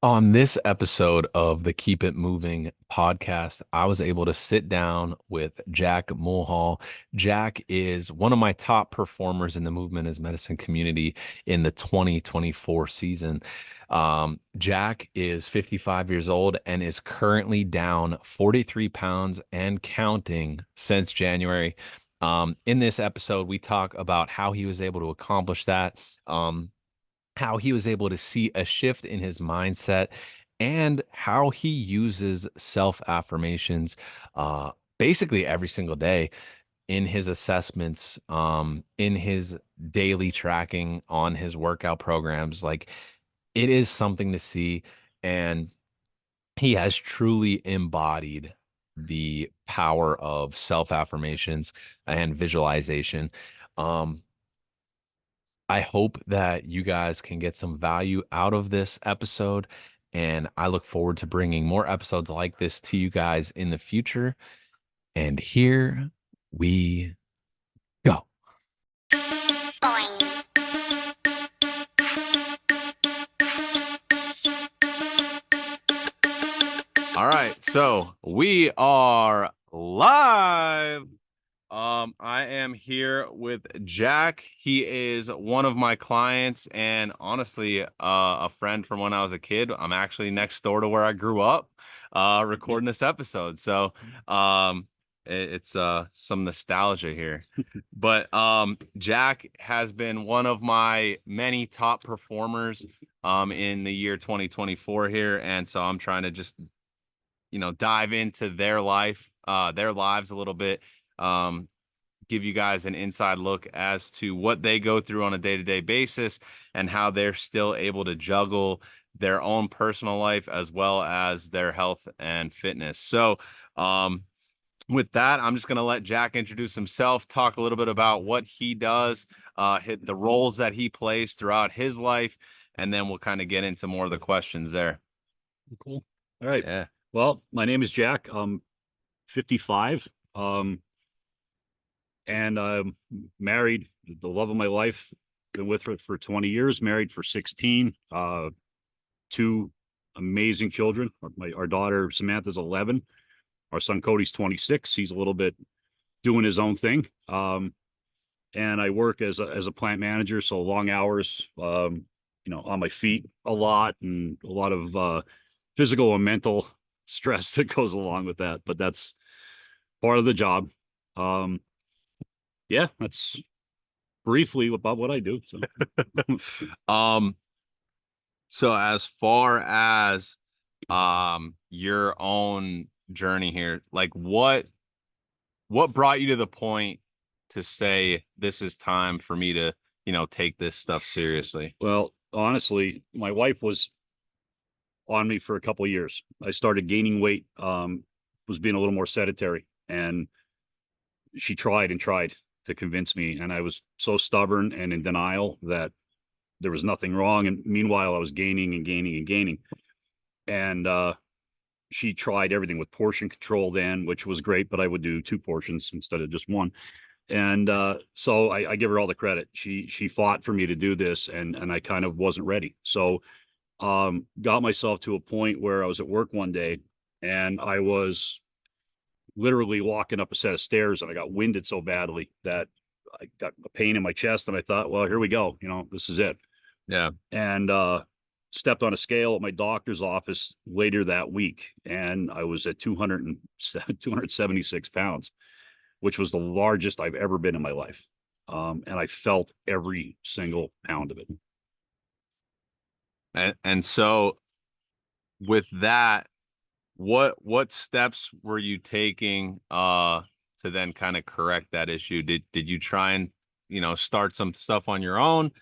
On this episode of the Keep It Moving podcast, I was able to sit down with Jack Mulhall. Jack is one of my top performers in the movement as medicine community in the 2024 season. Jack is 55 years old and is currently down 43 pounds and counting since January. In this episode, we talk about how he was able to accomplish that. How he was able to see a shift in his mindset and how he uses self affirmations basically every single day in his assessments, in his daily tracking on his workout programs. Like it is something to see. And he has truly embodied the power of self affirmations and visualization. Um, I hope that you guys can get some value out of this episode. And I look forward to bringing more episodes like this to you guys in the future. And here we go. All right. So we are live. I am here with Jack. He is one of my clients and honestly, a friend from when I was a kid. I'm actually next door to where I grew up, recording this episode. So, it's some nostalgia here. But Jack has been one of my many top performers in the year 2024 here, and so I'm trying to just dive into their lives a little bit, um, give you guys an inside look as to what they go through on a day-to-day basis and how they're still able to juggle their own personal life as well as their health and fitness. So, with that, I'm just going to let Jack introduce himself, talk a little bit about what he does, hit the roles that he plays throughout his life, and then we'll kind of get into more of the questions there. Cool. All right. Yeah. Well, my name is Jack. I'm 55. And I'm married, the love of my life. Been with her for 20 years, married for 16. Two amazing children. Our daughter Samantha's 11. Our son Cody's 26. He's a little bit doing his own thing. And I work as a plant manager, so long hours, on my feet a lot and a lot of physical and mental stress that goes along with that. But that's part of the job. Um, yeah, that's briefly about what I do. So, Um, so as far as your own journey here, like what brought you to the point to say this is time for me to, take this stuff seriously? well, honestly, my wife was on me for a couple of years. I started gaining weight, was being a little more sedentary, and she tried and tried to convince me, and I was so stubborn and in denial that there was nothing wrong. And meanwhile, I was gaining and gaining and gaining. And she tried everything with portion control then, which was great, but I would do two portions instead of just one. And so I give her all the credit. She fought for me to do this, and I kind of wasn't ready. So got myself to a point where I was at work one day, and I was literally walking up a set of stairs, and I got winded so badly that I got a pain in my chest, and I thought, well, here we go. This is it. Yeah. And stepped on a scale at my doctor's office later that week, and I was at 276 pounds, which was the largest I've ever been in my life. And I felt every single pound of it. And so with that, what steps were you taking to then kind of correct that issue? Did you try and, start some stuff on your own?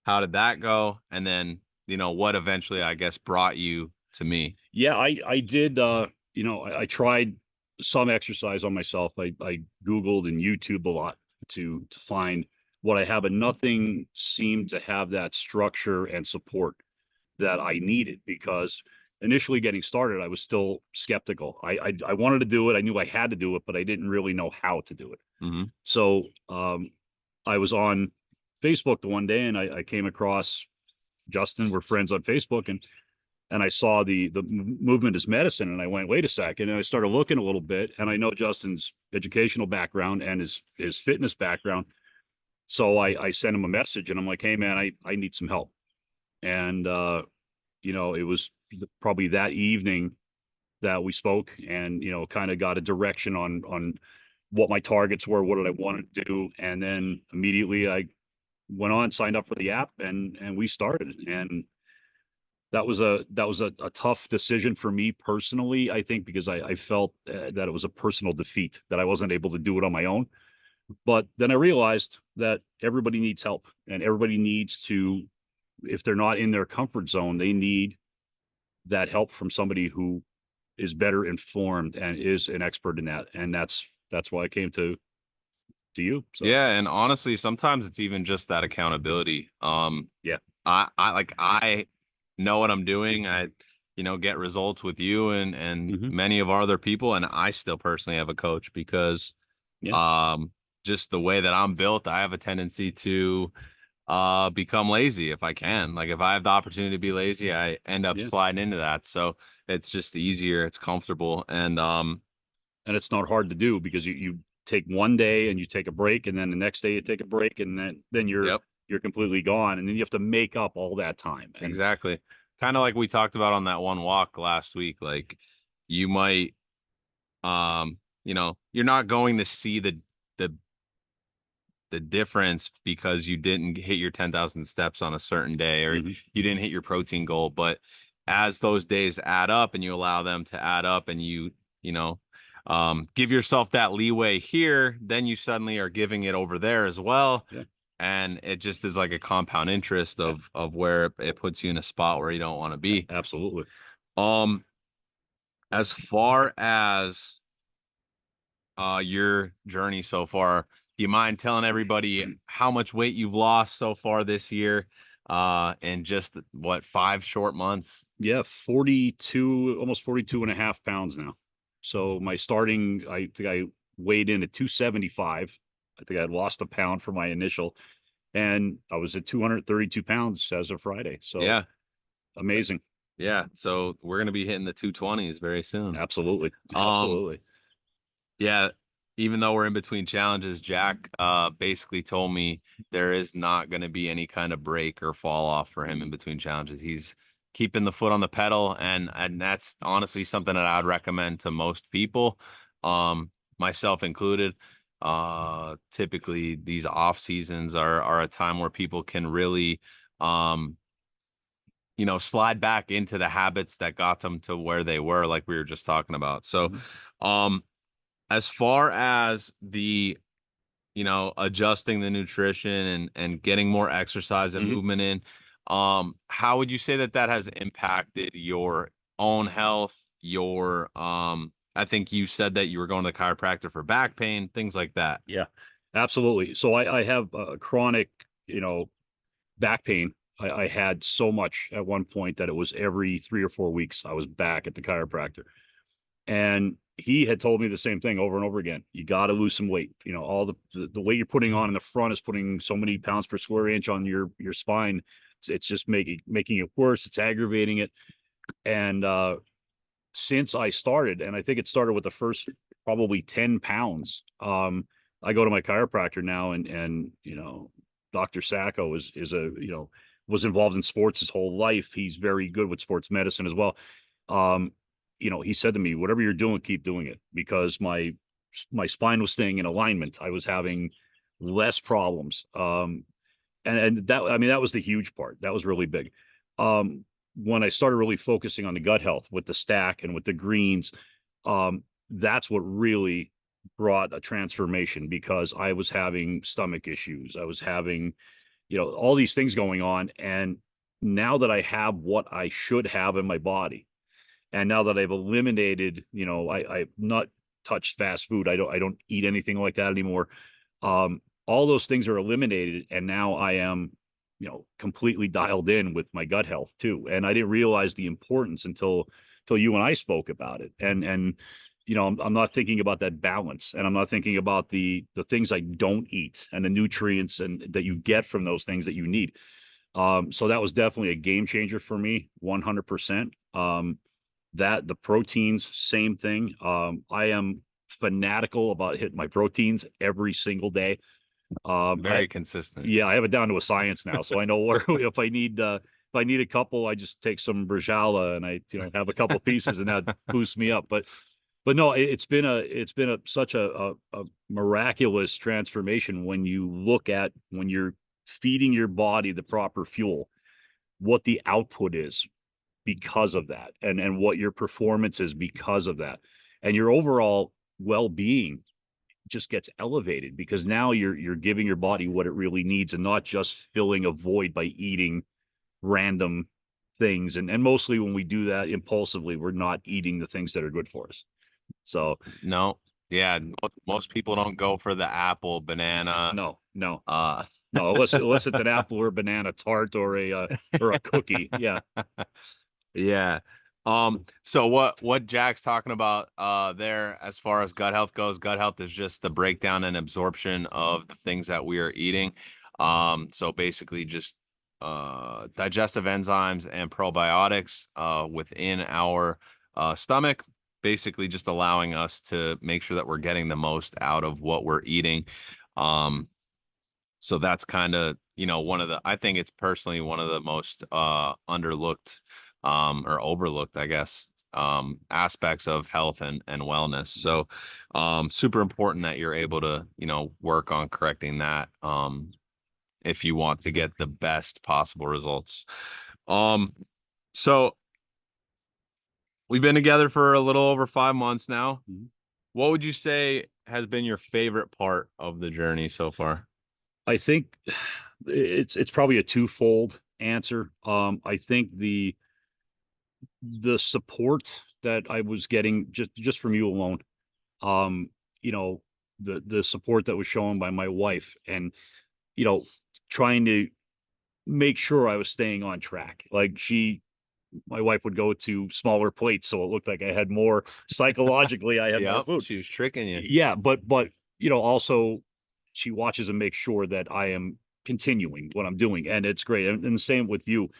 How did that go? And then, what eventually I guess brought you to me? Yeah, I did. I tried some exercise on myself. I Googled and YouTube a lot to find what I have, but nothing seemed to have that structure and support that I needed, because initially getting started, I was still skeptical. I wanted to do it. I knew I had to do it, but I didn't really know how to do it. Mm-hmm. So I was on Facebook the one day, and I came across Justin. We're friends on Facebook, and and I saw the movement as medicine, and I went, wait a second, and I started looking a little bit, and I know Justin's educational background and his fitness background, so I sent him a message, and I'm like, hey man, I need some help, and it was probably that evening that we spoke, and kind of got a direction on what my targets were, what did I want to do, and then immediately I went on, signed up for the app, and we started, and that was a tough decision for me personally, I think, because I felt that it was a personal defeat that I wasn't able to do it on my own. But then I realized that everybody needs help, and everybody needs to, if they're not in their comfort zone, they need that help from somebody who is better informed and is an expert in that. And that's why I came to you. So Yeah, and honestly, sometimes it's even just that accountability. yeah. I know what I'm doing. I, get results with you and Hmm. many of our other people, and I still personally have a coach because Yeah. um just the way that I'm built, I have a tendency to become lazy if I can. Like if I have the opportunity to be lazy, I end up Yeah. sliding into that. So it's just easier, it's comfortable, and And it's not hard to do because you take one day and you take a break, and then the next day you take a break, and then yep. you're completely gone, and then you have to make up all that time. And Exactly. Kind of like we talked about on that one walk last week. Like you might, you're not going to see the the difference because you didn't hit your 10,000 steps on a certain day or mhm, you didn't hit your protein goal. But as those days add up and you allow them to add up and you know, give yourself that leeway here, then you suddenly are giving it over there as well. yeah, And it just is like a compound interest of where it puts you in a spot where you don't want to be. absolutely. Um, as far as your journey so far, do you mind telling everybody how much weight you've lost so far this year? In just what, 5 short months? Yeah, 42, almost 42 and a half pounds now. So my starting, I think I weighed in at 275. I think I had lost a pound for my initial, and I was at 232 pounds as of Friday. So Yeah, amazing. yeah. So we're gonna be hitting the 220s very soon. Absolutely. Um, Absolutely. Yeah, even though we're in between challenges, Jack basically told me there is not going to be any kind of break or fall off for him in between challenges. He's keeping the foot on the pedal, and that's honestly something that I'd recommend to most people, myself included. Typically these off seasons are a time where people can really um slide back into the habits that got them to where they were, like we were just talking about. So Mhm. um as far as the adjusting the nutrition and getting more exercise and Mhm. movement in, how would you say that that has impacted your own health, your I think you said that you were going to the chiropractor for back pain, things like that. Yeah, absolutely. So I have chronic, back pain. I had so much at one point that it was every 3 or 4 weeks I was back at the chiropractor. And he had told me the same thing over and over again. You got to lose some weight. All the weight you're putting on in the front is putting so many pounds per square inch on your spine. It's just making it worse. It's aggravating it. And since I started, and I think it started with the first probably 10 pounds, I go to my chiropractor now, and Dr. Sacco is a was involved in sports his whole life. He's very good with sports medicine as well. Um, he said to me, whatever you're doing, keep doing it, because my spine was staying in alignment. I was having less problems. And that, I mean, that was the huge part. That was really big. Um, when I started really focusing on the gut health with the stack and with the greens, that's what really brought a transformation, because I was having stomach issues. I was having, all these things going on. And now that I have what I should have in my body, and now that I've eliminated, I've not touched fast food. I don't eat anything like that anymore. All those things are eliminated, and now I am, completely dialed in with my gut health too. And I didn't realize the importance until you and I spoke about it. And I'm not thinking about that balance, and I'm not thinking about the things I don't eat and the nutrients and that you get from those things that you need. So that was definitely a game changer for me, 100%. That the proteins, same thing. I am fanatical about hitting my proteins every single day. I Very consistent. Yeah, I have it down to a science now, so I know where if I need a couple, I just take some Brajala and I have a couple pieces and that boosts me up. But no, it's been a such a miraculous transformation when you look at when you're feeding your body the proper fuel, what the output is because of that, and what your performance is because of that, and your overall well-being just gets elevated because now you're giving your body what it really needs and not just filling a void by eating random things. And mostly when we do that impulsively, we're not eating the things that are good for us. So No, yeah, most people don't go for the apple, banana. no, no, Uh, no, unless it's an apple or banana tart or a cookie. Yeah. yeah. So what Jack's talking about there as far as gut health goes, gut health is just the breakdown and absorption of the things that we are eating. So basically just digestive enzymes and probiotics within our stomach, basically just allowing us to make sure that we're getting the most out of what we're eating. Um, so that's kind of, one of the, I think it's personally one of the most underlooked or overlooked, I guess, aspects of health and wellness. So super important that you're able to, work on correcting that if you want to get the best possible results. Um, so we've been together for a little over 5 months now. Mhm. What would you say has been your favorite part of the journey so far? I think it's probably a twofold answer. I think the support that I was getting just from you alone, um, you know, the support that was shown by my wife, and you know, trying to make sure I was staying on track. Like my wife would go to smaller plates, so it looked like I had more psychologically. I had more Yep, food. she was tricking you. Yeah, but also she watches and makes sure that I am continuing what I'm doing, and it's great. And the same with you.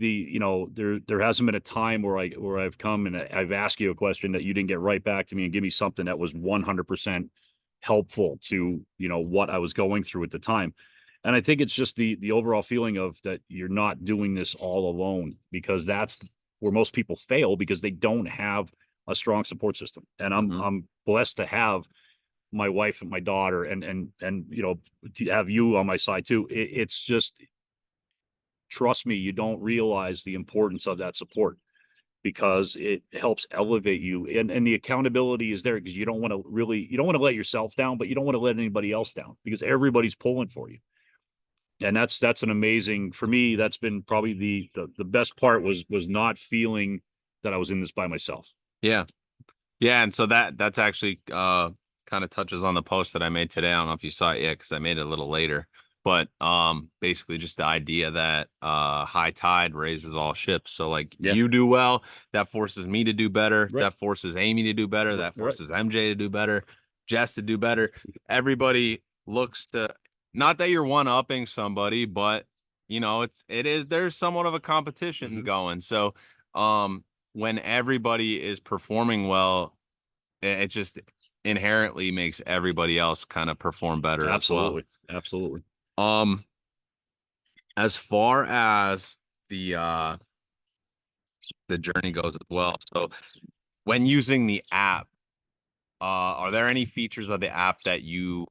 There hasn't been a time where I've come and I've asked you a question that you didn't get right back to me and give me something that was 100% helpful to what I was going through at the time. And I think it's just the overall feeling of that you're not doing this all alone, because that's where most people fail, because they don't have a strong support system. And Hmm. I'm blessed to have my wife and my daughter, and to have you on my side too. It's just, trust me, you don't realize the importance of that support, because it helps elevate you, and the accountability is there because you don't want to let yourself down, but you don't want to let anybody else down because everybody's pulling for you. And that's an amazing, for me, that's been probably the best part, was not feeling that I was in this by myself. Yeah. Yeah, and so that's actually kind of touches on the post that I made today. I don't know if you saw it yet because I made it a little later. But basically just the idea that high tide raises all ships. So like Yeah. you do well, that forces me to do better, Right. that forces Amy to do better, that Right. forces MJ to do better, Jess to do better. Everybody looks to, not that you're one-upping somebody, but there's somewhat of a competition Hmm. going. So when everybody is performing well, it just inherently makes everybody else kind of perform better as well. Absolutely. Absolutely. Um, as far as the uh the journey goes as well. So when using the app, are there any features of the app that you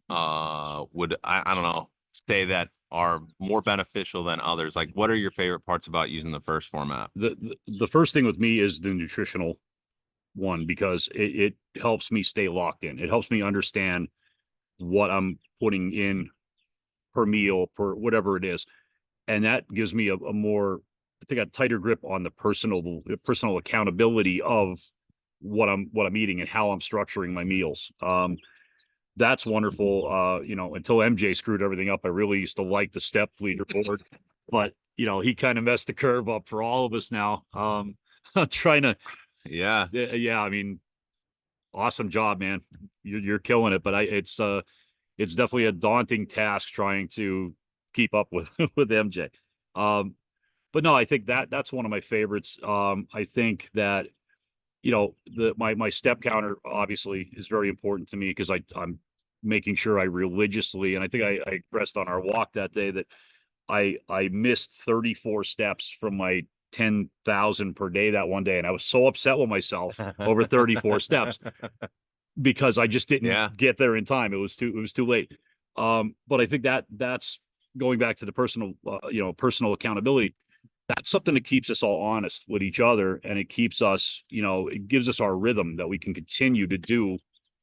would I don't know, say that are more beneficial than others? Like what are your favorite parts about using the first format? The first thing with me is the nutritional one, because it helps me stay locked in. It helps me understand what I'm putting in per meal, per whatever it is. And that gives me a more, I think, a tighter grip on the personal accountability of what I'm eating and how I'm structuring my meals. That's wonderful. Until MJ screwed everything up, I really used to like the step leaderboard, but he kind of messed the curve up for all of us now. I'm trying to, Yeah. yeah, I mean, awesome job, man. You're killing it, but it's definitely a daunting task trying to keep up with with MJ. But no, I think that's one of my favorites. I think that, my step counter obviously is very important to me because I'm making sure I religiously, and I think I expressed on our walk that day that I missed 34 steps from my 10,000 per day that one day, and I was so upset with myself over 34 steps because I just didn't Yeah. get there in time. It was too late. But I think that's going back to the personal accountability. That's something that keeps us all honest with each other, and it keeps us, it gives us our rhythm that we can continue to do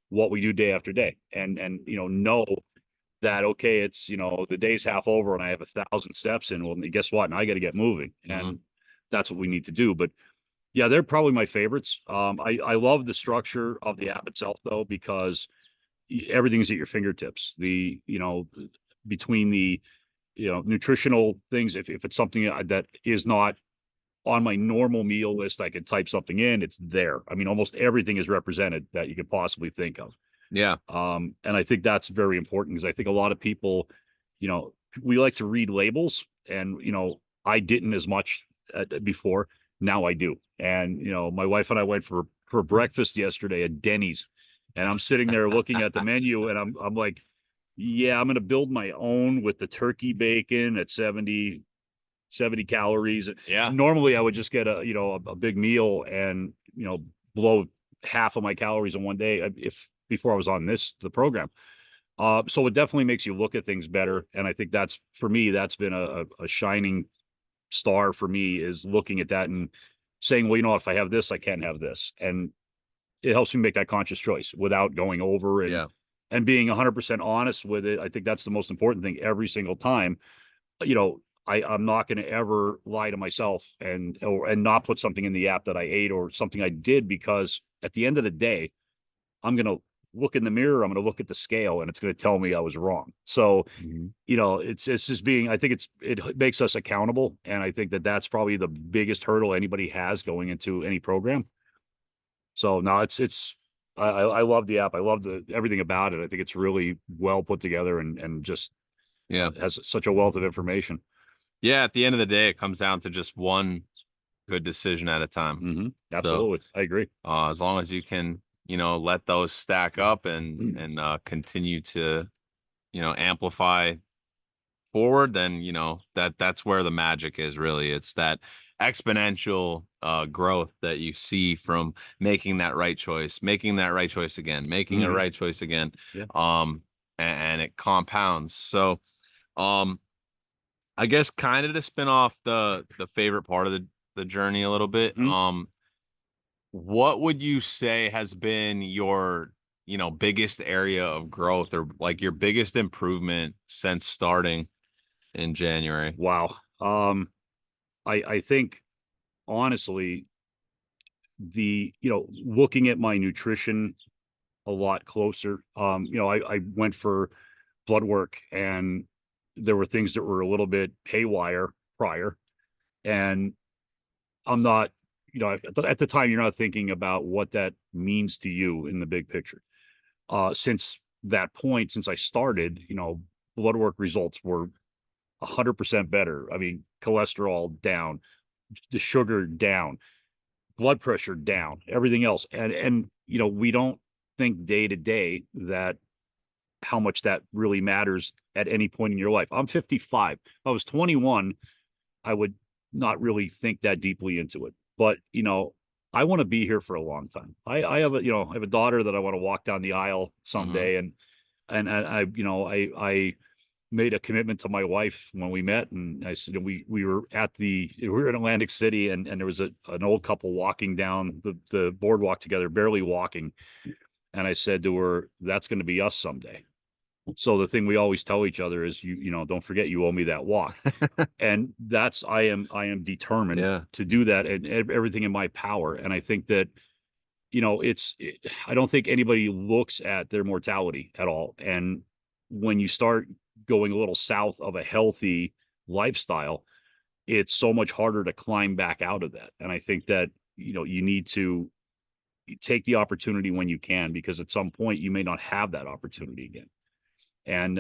what we do day after day, and know that, okay, it's, the day's half over and I have 1,000 steps in. Well, guess what? Now I got to get moving, Hmm. and that's what we need to do. But yeah, they're probably my favorites. I love the structure of the app itself though, because everything's at your fingertips. Between the, nutritional things, if it's something that is not on my normal meal list, I could type something in, it's there. I mean, almost everything is represented that you could possibly think of. Yeah. And I think that's very important because I think a lot of people, you know, we like to read labels, and I didn't as much before. Now I do. And my wife and I went for breakfast yesterday at Denny's, and I'm sitting there looking at the menu, and I'm like, yeah, I'm going to build my own with the turkey bacon at 70 calories. Yeah. Normally I would just get a big meal and, blow half of my calories in one day if before I was on the program. So it definitely makes you look at things better. And I think that's, for me, that's been a shining star for me, is looking at that and saying, well, if I have this, I can't have this. And it helps me make that conscious choice without going over Yeah. and being 100% honest with it. I think that's the most important thing every single time. you know, I'm not going to ever lie to myself and not put something in the app that I ate or something I did, because at the end of the day, I'm going to look in the mirror, I'm going to look at the scale, and it's going to tell me I was wrong. So, Hmm. it's just being, I think it makes us accountable. And I think that that's probably the biggest hurdle anybody has going into any program. So no, I love the app. I love everything about it. I think it's really well put together, and just Yeah. has such a wealth of information. Yeah. At the end of the day, it comes down to just one good decision at a time. So, Absolutely. I agree. as long as you can, let those stack up and continue to, amplify forward, then that's where the magic is really. It's that exponential growth that you see from making that right choice, making that right choice again, making a Mhm. right choice again. Yeah. And it compounds. So, um, I guess kind of to spin off the favorite part of the journey a little bit. Mhm. What would you say has been your, biggest area of growth, or like your biggest improvement since starting in January? Wow. I think, honestly, looking at my nutrition a lot closer. I went for blood work, and there were things that were a little bit haywire prior. And I'm not, at the time, you're not thinking about what that means to you in the big picture. Since that point, since I started, blood work results were 100% better. I mean, cholesterol down, the sugar down, blood pressure down, everything else. And we don't think day to day that how much that really matters at any point in your life. I'm 55. If I was 21, I would not really think that deeply into it. But I want to be here for a long time. I have a daughter that I want to walk down the aisle Hmm. someday, and I made a commitment to my wife when we met, and I said, we were in Atlantic City, and there was an old couple walking down the boardwalk together, barely walking, and I said to her, "That's going to be us someday." So the thing we always tell each other is, don't forget, you owe me that walk. And I am determined Yeah. to do that, and everything in my power. And I think that, I don't think anybody looks at their mortality at all. And when you start going a little south of a healthy lifestyle, it's so much harder to climb back out of that. And I think that, you need to take the opportunity when you can, because at some point you may not have that opportunity again. And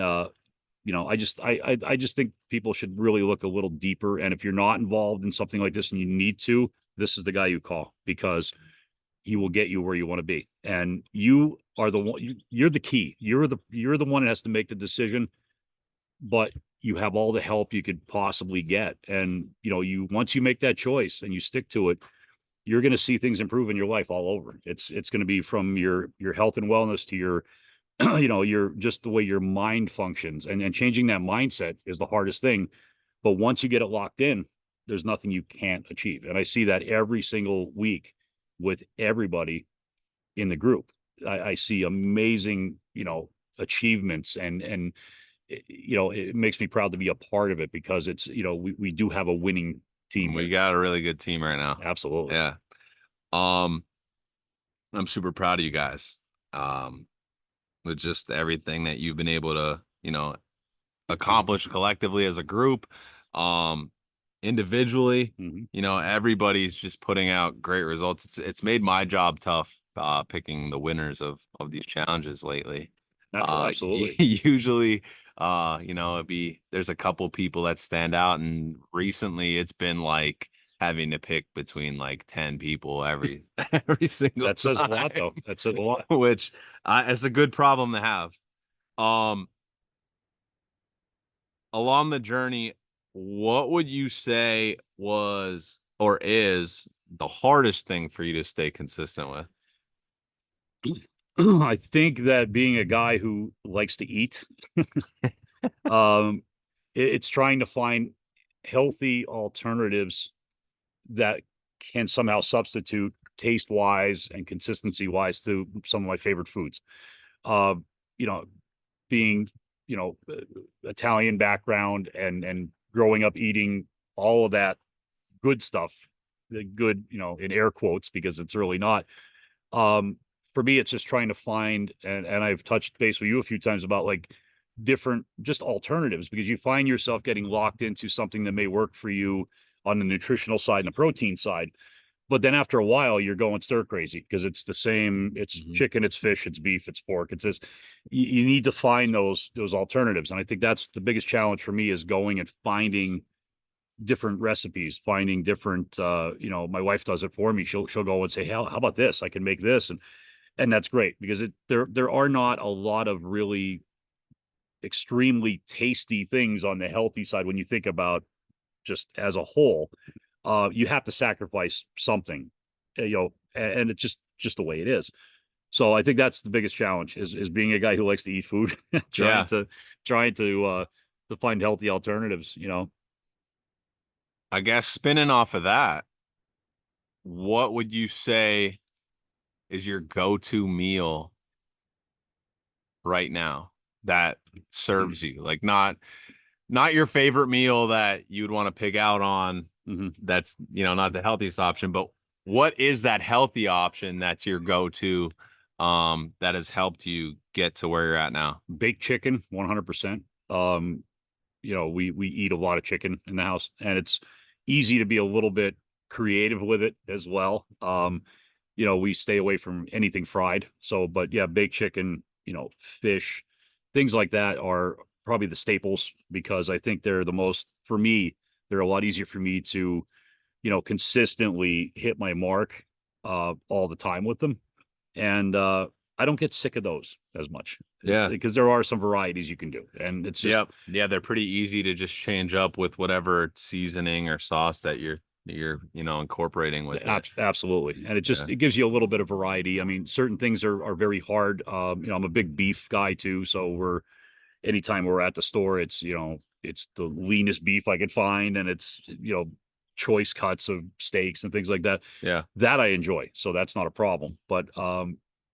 I just think people should really look a little deeper. And if you're not involved in something like this and you need to, this is the guy you call, because he will get you where you want to be. And you are the one, you're the key. You're the one that has to make the decision, but you have all the help you could possibly get. And you once you make that choice and you stick to it, you're going to see things improve in your life all over. It's going to be from your health and wellness to your your just the way your mind functions, and changing that mindset is the hardest thing. But once you get it locked in, there's nothing you can't achieve. And I see that every single week with everybody in the group. I see amazing, achievements, and it makes me proud to be a part of it, because it's, we do have a winning team We here. got a really good team right now. Absolutely. Yeah. Um, I'm super proud of you guys. Um, with just everything that you've been able to, accomplish collectively as a group, um, individually, Hmm. everybody's just putting out great results. It's made my job tough, picking the winners of these challenges lately. Absolutely. Usually, there's a couple people that stand out, and recently it's been like having to pick between like 10 people every every single That says a lot, time, though. That says a lot. which it's a good problem to have. Um, Along the journey, what would you say was or is the hardest thing for you to stay consistent with? I think that being a guy who likes to eat, um, it's trying to find healthy alternatives that can somehow substitute taste wise and consistency wise to some of my favorite foods. Uh, you know, being Italian background, and growing up eating all of that good stuff, the good, in air quotes, because it's really not. Um, for me, it's just trying to find, and I've touched base with you a few times about like different just alternatives, because you find yourself getting locked into something that may work for you on the nutritional side and the protein side. But then after a while, you're going stir crazy, because it's the same. It's Mhm. chicken, it's fish, it's beef, it's pork. It's this. You need to find those alternatives, and I think that's the biggest challenge for me, is going and finding different recipes, finding different. My wife does it for me. She'll go and say, how about this? I can make this, and that's great, because there are not a lot of really extremely tasty things on the healthy side when you think about just as a whole. You have to sacrifice something, and it's just the way it is. So I think that's the biggest challenge, is being a guy who likes to eat food, trying Yeah, to trying to find healthy alternatives. I guess spinning off of that, what would you say is your go-to meal right now that serves you? Like not your favorite meal that you'd want to pig out on. Hmm. That's, not the healthiest option, but what is that healthy option that's your go-to that has helped you get to where you're at now? Baked chicken, 100%. We eat a lot of chicken in the house, and it's easy to be a little bit creative with it as well. We stay away from anything fried. So, but yeah, baked chicken, fish, things like that are probably the staples, because I think they're the most, for me, they're a lot easier for me to, consistently hit my mark all the time with them. And I don't get sick of those as much, Yeah. because there are some varieties you can do. And it's just Yep. Yeah, they're pretty easy to just change up with whatever seasoning or sauce that you're, incorporating with it. absolutely. And Yeah. it gives you a little bit of variety. I mean, certain things are very hard. I'm a big beef guy too. So anytime we're at the store, it's the leanest beef I could find, and it's, choice cuts of steaks and things like that. Yeah. That I enjoy. So that's not a problem. But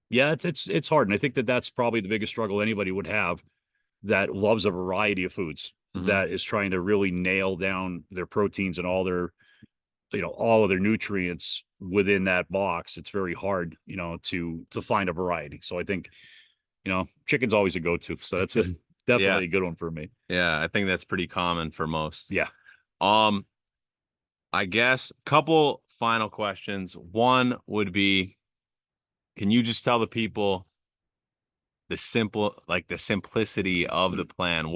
yeah, it's hard. And I think that that's probably the biggest struggle anybody would have that loves a variety of foods, Hmm. that is trying to really nail down their proteins and all of their nutrients within that box. It's very hard, to find a variety. So I think, chicken's always a go-to. So that's Yeah. definitely a good one for me. Yeah. I think that's pretty common for most. Yeah. Um, I guess couple final questions. One would be, can you just tell the people the simplicity of the plan?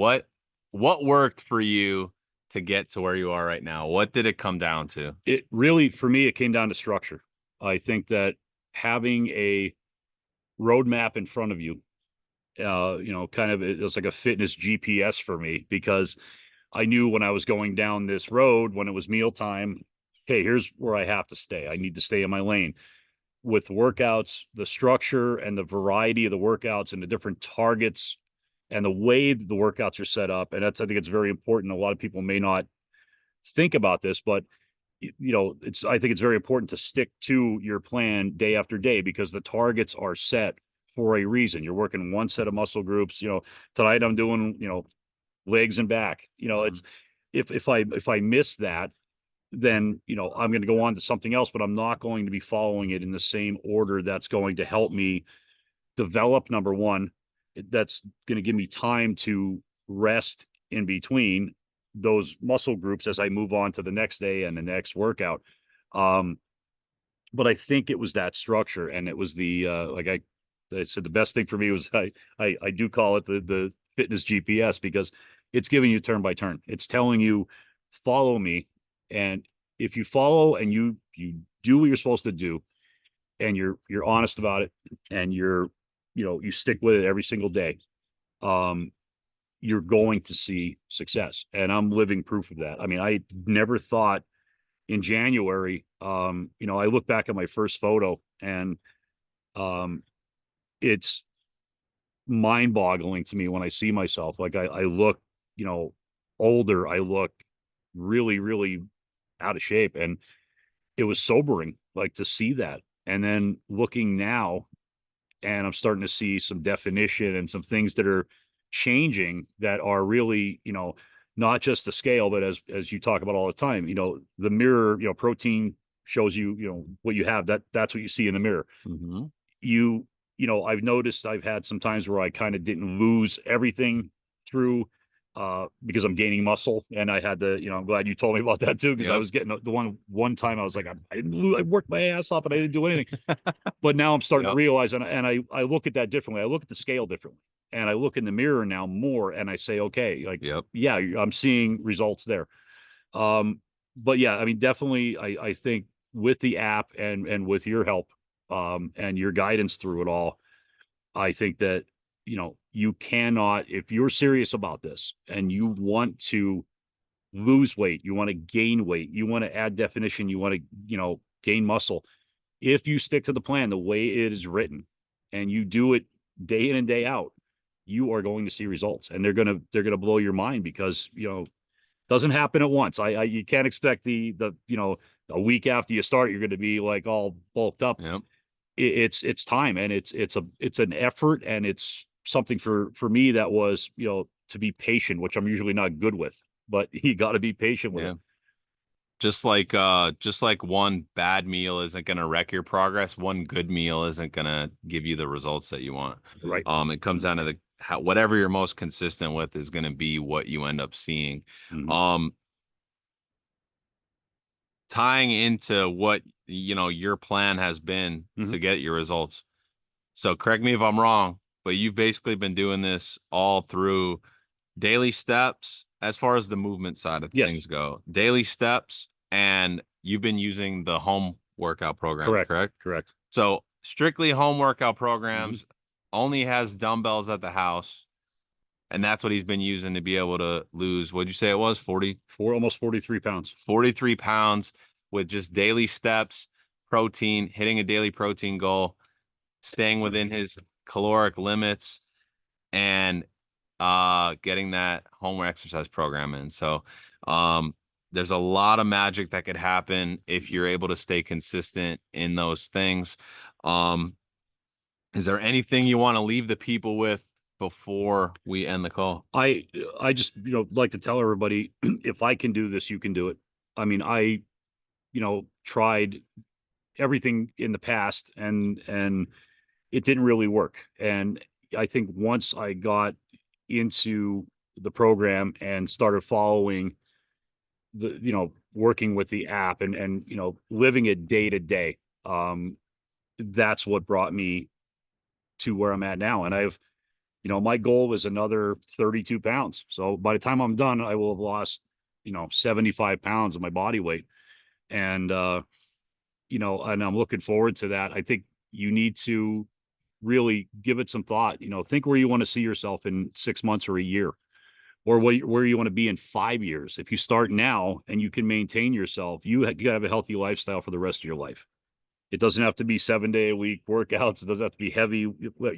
what worked for you to get to where you are right now? What did it come down to? It really, for me, it came down to structure. I think that having a roadmap in front of you, kind of, it was like a fitness GPS for me, because I knew when I was going down this road, when it was mealtime, hey, here's where I have to stay. I need to stay in my lane. With workouts, the structure and the variety of the workouts and the different targets and the way the workouts are set up. And that's, I think it's very important. A lot of people may not think about this, but I think it's very important to stick to your plan day after day, because the targets are set for a reason. You're working one set of muscle groups. Tonight I'm doing, legs and back. It's, if I miss that, then I'm going to go on to something else, but I'm not going to be following it in the same order that's going to help me develop, number one, that's going to give me time to rest in between those muscle groups as I move on to the next day and the next workout. Um, but I think it was that structure, and it was the like I said, the best thing for me was I do call it the fitness GPS, because it's giving you turn by turn. It's telling you, follow me, and if you follow and you do what you're supposed to do, and you're honest about it, and you stick with it every single day, um, you're going to see success. And I'm living proof of that. I mean, I never thought in January, I look back at my first photo, and um, it's mind boggling to me when I see myself. Like I look, you know, older. I look really, really out of shape. And it was sobering, like, to see that. And then looking now, and I'm starting to see some definition and some things that are changing, that are really, not just the scale, but as you talk about all the time, the mirror, protein shows you, what you have. That's what you see in the mirror. Mm-hmm. You, I've noticed I've had some times where I kind of didn't lose everything through because I'm gaining muscle, and I had to, I'm glad you told me about that too, because I Yep. was getting the one time I was like, I didn't lose, I worked my ass off and I didn't do anything. But now I'm starting to Yep. realize, and I look at that differently. I look at the scale differently, and I look in the mirror now more, and I say, okay, like, Yep. yeah, I'm seeing results there. Um, but yeah, I mean, definitely, I think with the app and with your help, and your guidance through it all, I think that, you cannot, if you're serious about this and you want to lose weight, you want to gain weight, you want to add definition, you want to, gain muscle, if you stick to the plan the way it is written, and you do it day in and day out, you are going to see results, and they're gonna blow your mind, because doesn't happen at once. You can't expect the a week after you start you're going to be like all bulked up. Yep. It's time, and it's an effort, and it's something for me that was, to be patient, which I'm usually not good with, but you got to be patient with Yeah. it. Just like one bad meal isn't gonna wreck your progress, one good meal isn't gonna give you the results that you want. Right. It comes down to whatever you're most consistent with is gonna be what you end up seeing. Mm-hmm. Um, Tying into what your plan has been Mm-hmm. to get your results. So correct me if I'm wrong, but you've basically been doing this all through daily steps as far as the movement side of Yes. things go. Daily steps, and you've been using the home workout programs, Correct. correct? Correct. So strictly home workout Mm-hmm. programs, only has dumbbells at the house, and that's what he's been using to be able to lose, what'd you say it was, 40, Almost 43 pounds. 43 pounds with just daily steps, protein, hitting a daily protein goal, staying within his caloric limits, and getting that home exercise program in. So um there's a lot of magic that could happen if you're able to stay consistent in those things. Um is there anything you want to leave the people with before we end the call? I I just, like to tell everybody, if I can do this, you can do it. I mean, I, tried everything in the past, and it didn't really work. And I think once I got into the program and started following working with the app, and living it day to day, that's what brought me to where I'm at now. And I've My goal was another 32 pounds. So by the time I'm done, I will have lost, 75 pounds of my body weight. And, and I'm looking forward to that. I think you need to really give it some thought. Think where you want to see yourself in 6 months or a year, or where you want to be in 5 years. If you start now and you can maintain yourself, you got to have a healthy lifestyle for the rest of your life. It doesn't have to be 7 day a week workouts. It doesn't have to be heavy.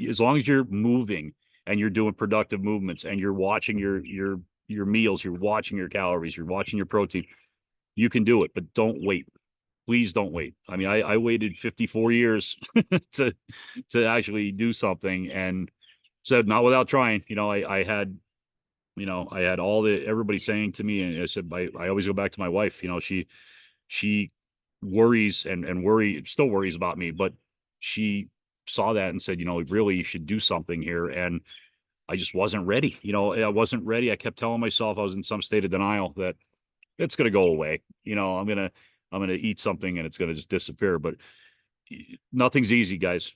As long as you're moving and you're doing productive movements and you're watching your meals, you're watching your calories, you're watching your protein, you can do it. But don't wait. Please don't wait. I mean, I waited 54 years to actually do something, and said not without trying. I had all the everybody saying to me, and I said I always go back to my wife. She worries and still worries about me, but she saw that and said, really you should do something here. And I just wasn't ready. I wasn't ready. I kept telling myself I was in some state of denial that it's going to go away. I'm going to eat something and it's going to just disappear. But nothing's easy, guys.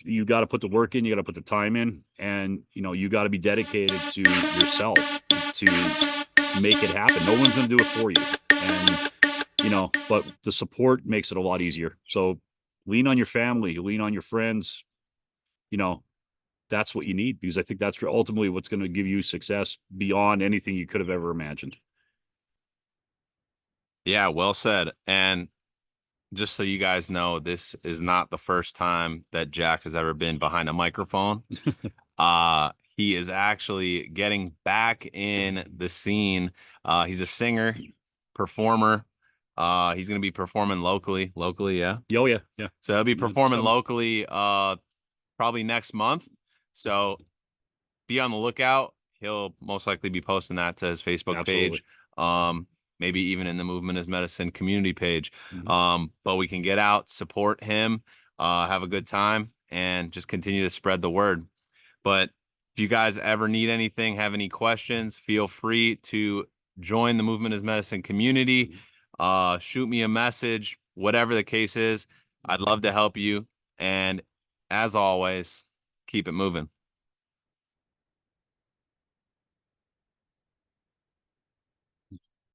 You got to put the work in, you got to put the time in, and you got to be dedicated to yourself to make it happen. No one's going to do it for you. And but the support makes it a lot easier. So lean on your family, lean on your friends. You know, that's what you need, because I think that's ultimately what's going to give you success beyond anything you could have ever imagined. Yeah, well said. And just so you guys know, this is not the first time that Jack has ever been behind a microphone. He is actually getting back in the scene. He's a singer, performer. He's going to be performing locally, yeah. Oh yeah, yeah. So he'll be performing Um, locally, probably next month. So be on the lookout. He'll most likely be posting that to his Facebook Absolutely. page. Um, maybe even in the Movement is Medicine community page. Mhm. But we can get out, support him, have a good time, and just continue to spread the word. But if you guys ever need anything, have any questions, feel free to join the Movement is Medicine community. Shoot me a message, whatever the case is. I'd love to help you. And as always, keep it moving.